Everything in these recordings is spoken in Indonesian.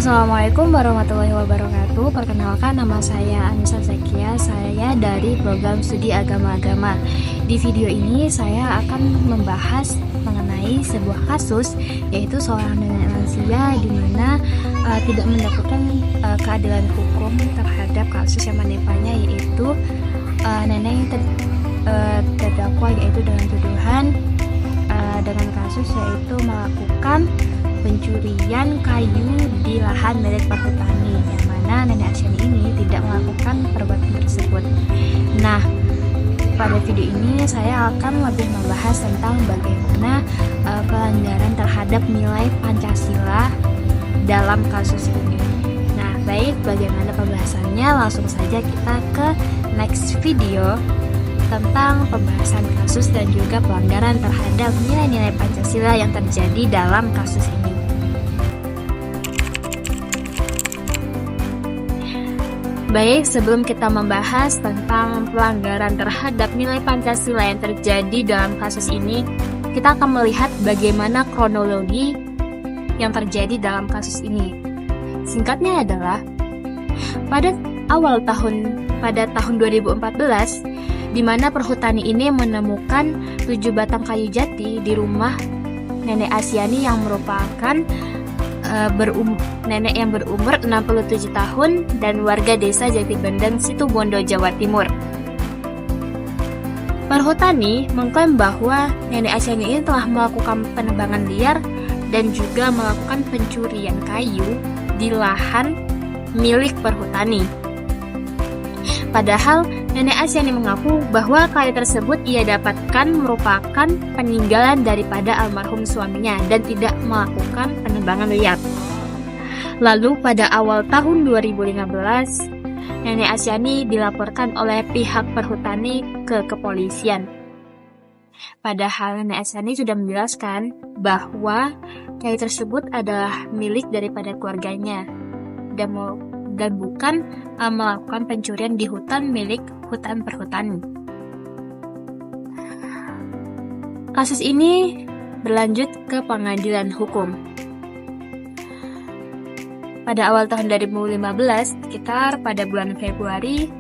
Assalamualaikum warahmatullahi wabarakatuh. Perkenalkan, nama saya Anissa Zakia. Saya dari program studi agama-agama. Di video ini saya akan membahas mengenai sebuah kasus, yaitu seorang nenek lansia di mana tidak mendapatkan keadilan hukum terhadap kasus yang menimpanya, yaitu nenek yang terdakwa yaitu dengan tuduhan dengan kasus yaitu melakukan pencurian kayu di lahan milik perhutani, yang mana nenek Asyani ini tidak melakukan perbuatan tersebut. Nah, pada video ini saya akan lebih membahas tentang bagaimana pelanggaran terhadap nilai Pancasila dalam kasus ini. Nah, baik, bagaimana pembahasannya? Langsung saja kita ke next video tentang pembahasan kasus dan juga pelanggaran terhadap nilai-nilai Pancasila yang terjadi dalam kasus ini. Baik, sebelum kita membahas tentang pelanggaran terhadap nilai Pancasila yang terjadi dalam kasus ini, kita akan melihat bagaimana kronologi yang terjadi dalam kasus ini. Singkatnya adalah, pada tahun 2014, di mana perhutani ini menemukan 7 batang kayu jati di rumah Nenek Asyani yang merupakan nenek yang berumur 67 tahun dan warga desa Jatibendeng, Situbondo, Jawa Timur. Perhutani mengklaim bahwa Nenek Asyani ini telah melakukan penebangan liar dan juga melakukan pencurian kayu di lahan milik perhutani. Padahal Nenek Asyani mengaku bahwa kayu tersebut ia dapatkan merupakan peninggalan daripada almarhum suaminya dan tidak melakukan penebangan liar. Lalu pada awal tahun 2015, Nenek Asyani dilaporkan oleh pihak perhutani ke kepolisian. Padahal Nenek Asyani sudah menjelaskan bahwa kayu tersebut adalah milik daripada keluarganya dan bukan melakukan pencurian di hutan milik hutan perhutani. Kasus ini berlanjut ke pengadilan hukum. Pada awal tahun 2015, sekitar pada bulan Februari,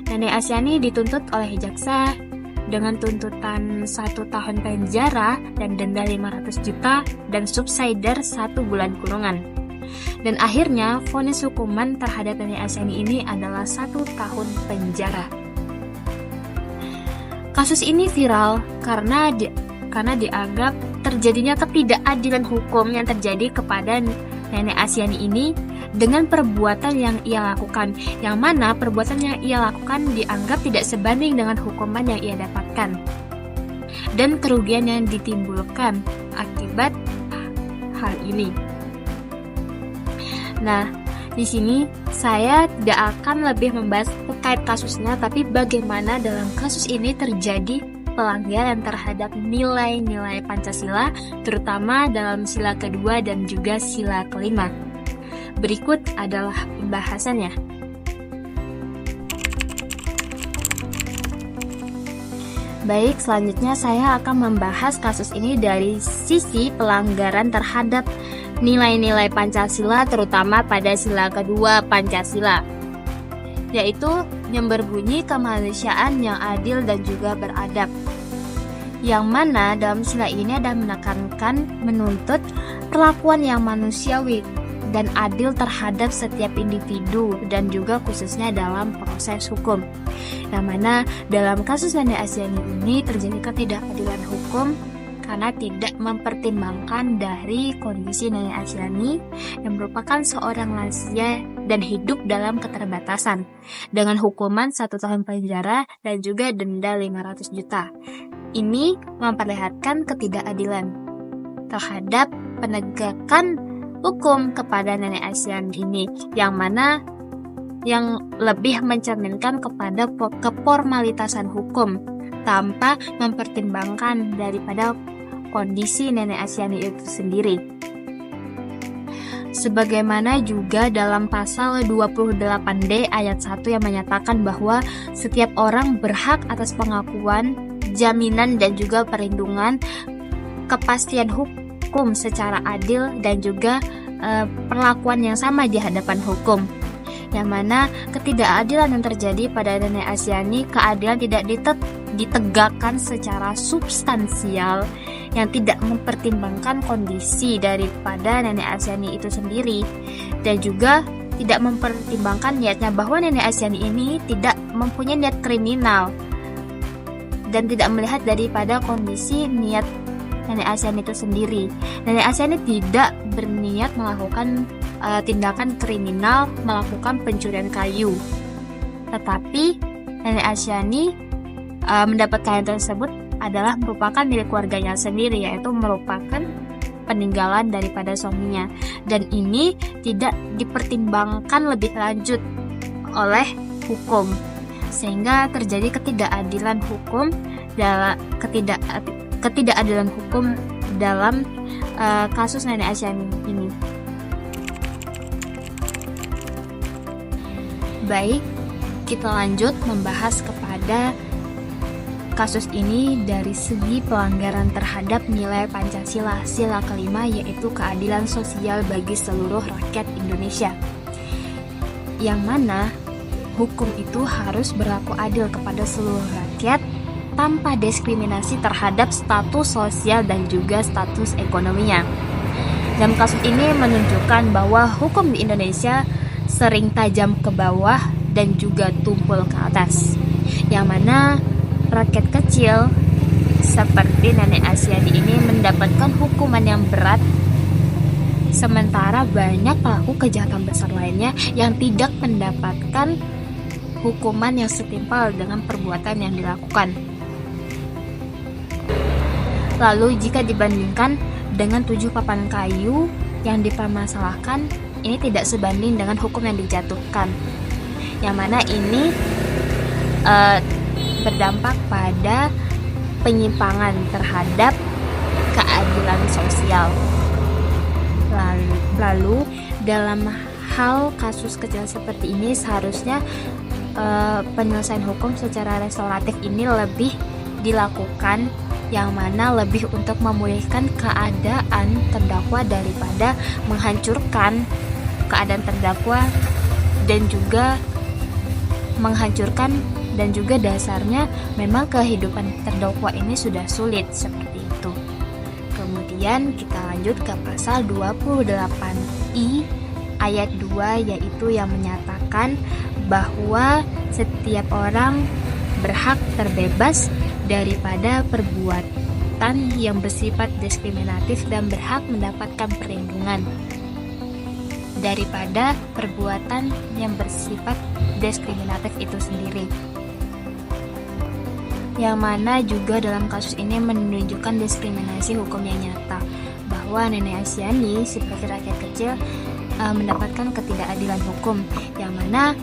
Nenek Asyani dituntut oleh jaksa dengan tuntutan 1 tahun penjara dan denda 500 juta dan subsidiar 1 bulan kurungan. Dan akhirnya vonis hukuman terhadap Nenek Asyani ini adalah 1 tahun penjara. Kasus ini viral karena dianggap terjadinya ketidakadilan hukum yang terjadi kepada Nenek Asyani ini dengan perbuatan yang ia lakukan, yang mana perbuatan yang ia lakukan dianggap tidak sebanding dengan hukuman yang ia dapatkan dan kerugian yang ditimbulkan akibat hal ini. Nah, di sini saya tidak akan lebih membahas terkait kasusnya, tapi bagaimana dalam kasus ini terjadi pelanggaran terhadap nilai-nilai Pancasila, terutama dalam sila kedua dan juga sila kelima. Berikut adalah pembahasannya. Baik, selanjutnya saya akan membahas kasus ini dari sisi pelanggaran terhadap nilai-nilai Pancasila, terutama pada sila kedua Pancasila, yaitu yang berbunyi kemanusiaan yang adil dan juga beradab, yang mana dalam sila ini ada menekankan menuntut perlakuan yang manusiawi dan adil terhadap setiap individu dan juga khususnya dalam proses hukum, yang mana dalam kasus Nenek Asyani ini terjadi ketidakadilan hukum karena tidak mempertimbangkan dari kondisi Nenek Asyani yang merupakan seorang lansia dan hidup dalam keterbatasan dengan hukuman 1 tahun penjara dan juga denda 500 juta. Ini memperlihatkan ketidakadilan terhadap penegakan hukum kepada Nenek Asyani ini, yang mana yang lebih mencerminkan kepada keformalitasan hukum tanpa mempertimbangkan daripada kondisi Nenek Asyani itu sendiri. Sebagaimana juga dalam pasal 28D ayat 1 yang menyatakan bahwa setiap orang berhak atas pengakuan, jaminan dan juga perlindungan kepastian hukum secara adil dan juga perlakuan yang sama di hadapan hukum. Yang mana ketidakadilan yang terjadi pada Nenek Asyani, keadilan tidak ditegakkan secara substansial, yang tidak mempertimbangkan kondisi daripada Nenek Asyani itu sendiri, dan juga tidak mempertimbangkan niatnya, bahwa Nenek Asyani ini tidak mempunyai niat kriminal, dan tidak melihat daripada kondisi niat Nenek Asyani itu sendiri. Nenek Asyani tidak berniat melakukan tindakan kriminal, melakukan pencurian kayu, tetapi Nenek Asyani mendapat kayu tersebut adalah merupakan milik keluarganya sendiri, yaitu merupakan peninggalan daripada suaminya, dan ini tidak dipertimbangkan lebih lanjut oleh hukum, sehingga terjadi ketidakadilan hukum dalam kasus Nenek Asyani ini. Baik, kita lanjut membahas kepada kasus ini dari segi pelanggaran terhadap nilai Pancasila, sila kelima, yaitu keadilan sosial bagi seluruh rakyat Indonesia. Yang mana hukum itu harus berlaku adil kepada seluruh rakyat tanpa diskriminasi terhadap status sosial dan juga status ekonominya. Dalam kasus ini menunjukkan bahwa hukum di Indonesia sering tajam ke bawah dan juga tumpul ke atas, yang mana rakyat kecil seperti Nenek Asyani ini mendapatkan hukuman yang berat, sementara banyak pelaku kejahatan besar lainnya yang tidak mendapatkan hukuman yang setimpal dengan perbuatan yang dilakukan. Lalu jika dibandingkan dengan 7 papan kayu yang dipermasalahkan, ini tidak sebanding dengan hukum yang dijatuhkan, yang mana ini berdampak pada penyimpangan terhadap keadilan sosial. Lalu dalam hal kasus kecil seperti ini seharusnya penyelesaian hukum secara restoratif ini lebih dilakukan, yang mana lebih untuk memulihkan keadaan terdakwa daripada menghancurkan keadaan terdakwa dan juga dasarnya memang kehidupan terdakwa ini sudah sulit seperti itu. Kemudian kita lanjut ke pasal 28I ayat 2, yaitu yang menyatakan bahwa setiap orang berhak terbebas daripada perbuatan yang bersifat diskriminatif dan berhak mendapatkan perlindungan daripada perbuatan yang bersifat diskriminatif itu sendiri. Yang mana juga dalam kasus ini menunjukkan diskriminasi hukum yang nyata, bahwa Nenek Asyani sebagai rakyat kecil mendapatkan ketidakadilan hukum, yang mana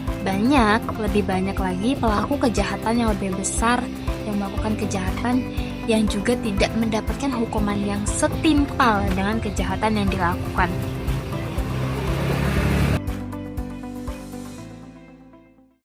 lebih banyak lagi pelaku kejahatan yang lebih besar yang melakukan kejahatan yang juga tidak mendapatkan hukuman yang setimpal dengan kejahatan yang dilakukan.